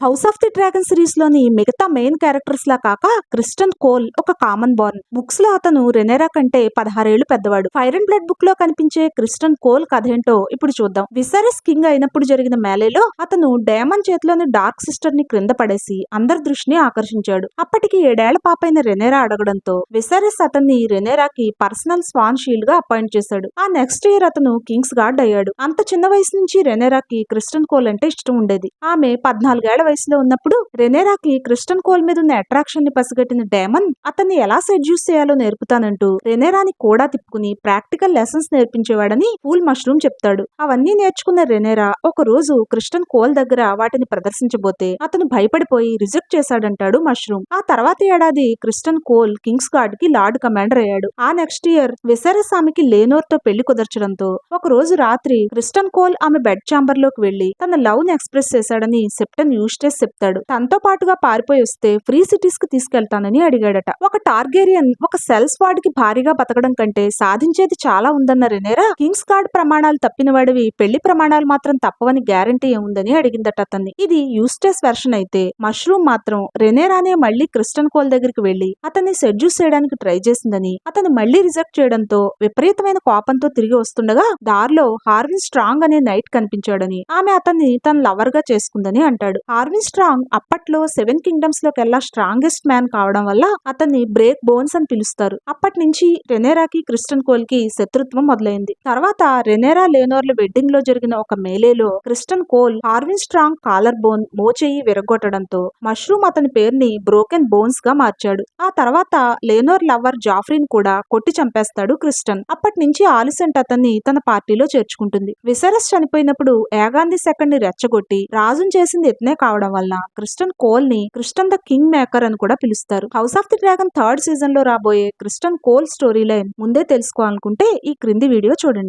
House of the dragon series లోని మిగతా main characters లా కాక క్రిస్టన్ కోల్ ఒక కామన్ బార్న్. బుక్స్ లో అతను రెనేరా కంటే 16 ఏళ్లు పెద్దవాడు. ఫైర్ అండ్ బ్లడ్ బుక్ లో కనిపించే క్రిస్టన్ కోల్ కథ ఏంటో ఇప్పుడు చూద్దాం. విసరస్ కింగ్ అయినప్పుడు జరిగిన మేలేలో అతను డేమన్ చేతిలోని డార్క్ సిస్టర్ ని క్రింద పడేసి అందరి దృష్టిని ఆకర్షించాడు. అప్పటికి 7 ఏళ్ల పాపైన రెనేరా అడగడంతో విసరస్ అతన్ని రెనేరాకి పర్సనల్ స్వాన్ షీల్డ్ గా అపాయింట్ చేశాడు. ఆ నెక్స్ట్ ఇయర్ అతను కింగ్స్ గార్డ్ అయ్యాడు. అంత చిన్న వయసు నుంచి రెనేరాకి క్రిస్టన్ కోల్ అంటే ఇష్టం ఉండేది. ఆమె 14 ఏళ్ల వయసులో ఉన్నప్పుడు రెనేరాకి క్రిస్టన్ కోల్ మీద ఉన్న అట్రాక్షన్ ని పసిగట్టిన డేమన్ అతన్ని ఎలా సెడ్యూస్ చేయాలో నేర్పుతానంటూ రెనేరాని కూడా తిప్పుకుని ప్రాక్టికల్ లెసన్స్ నేర్పించేవాడని ఫూల్ మష్రూమ్ చెప్తాడు. అవన్నీ నేర్చుకున్న రెనేరా ఒక రోజు క్రిస్టన్ కోల్ దగ్గర వాటిని ప్రదర్శించబోతే అతను భయపడిపోయి రిజెక్ట్ చేశాడంటాడు మష్రూమ్. ఆ తర్వాత ఏడాది క్రిస్టన్ కోల్ కింగ్స్ గార్డ్ కి లార్డ్ కమాండర్ అయ్యాడు. ఆ నెక్స్ట్ ఇయర్ విసరస్ ఆమెకి లేనోర్ తో పెళ్లి కుదర్చడంతో ఒక రోజు రాత్రి క్రిస్టన్ కోల్ ఆమె బెడ్ ఛాంబర్ లోకి వెళ్లి తన లవ్ ని ఎక్స్ప్రెస్ చేశాడని సెప్టన్ యూస్టెస్ చెప్తాడు. తనతో పాటుగా పారిపోయి వస్తే ఫ్రీ సిటీస్ కి తీసుకెళ్తానని అడిగాడట. ఒక టార్గేరియన్ ఒక సెల్స్ వాడికి భారీగా బతకడం కంటే సాధించేది చాలా ఉందన్న రెనేరా కింగ్స్ గార్డ్ ప్రమాణాలు తప్పిన వాడివి పెళ్లి ప్రమాణాలు మాత్రం తప్పవని గ్యారంటీ ఏముందని అడిగిందట అతన్ని. ఇది యూస్టెస్ వెర్షన్ అయితే మష్రూమ్ మాత్రం రెనేరానే మళ్లీ క్రిస్టన్ కోల్ దగ్గరికి వెళ్లి అతన్ని సెడ్యూస్ చేయడానికి ట్రై చేసిందని అతను మళ్లీ రిజెక్ట్ చేయడంతో విపరీతమైన కోపంతో తిరిగి వస్తుండగా దారిలో హార్విన్ స్ట్రాంగ్ అనే నైట్ కనిపించాడని ఆమె అతన్ని తన లవర్ గా చేసుకుందని అంటాడు. హార్విన్ స్ట్రాంగ్ అప్పట్లో 7 కింగ్డమ్స్ లోకెల్లా స్ట్రాంగెస్ట్ మ్యాన్ కావడం వల్ల అతన్ని బ్రేక్ బోన్స్ అని పిలుస్తారు. అప్పటి నుంచి రెనేరాకి క్రిస్టన్ కోల్ కి శత్రుత్వం మొదలైంది. తర్వాత రెనేరా లేనోర్ల వెడ్డింగ్ లో జరిగిన ఒక మేలేలో Kristen Cole Harvin strong collar bone మోచెయ్యి విరగొట్టడంతో మష్రూమ్ అతని పేరుని బ్రోకెన్ బోన్స్ గా మార్చాడు. ఆ తర్వాత లేనోర్ లవర్ జాఫ్రీని కూడా కొట్టి చంపేస్తాడు క్రిస్టన్. అప్పటి నుంచి ఆలిసెంట్ అతన్ని తన పార్టీలో చేర్చుకుంటుంది. విసరస్ చనిపోయినప్పుడు యాగాంది సెకండ్ ని రెచ్చగొట్టి రాజును చేసింది ఇతనే కావడం వల్ల క్రిస్టన్ కోల్ ని క్రిస్టన్ ద కింగ్ మేకర్ అని కూడా పిలుస్తారు. House of the dragon third season లో రాబోయే క్రిస్టన్ కోల్ స్టోరీ లైన్ ముందే తెలుసుకోవాలనుకుంటే ఈ క్రింది వీడియో చూడండి.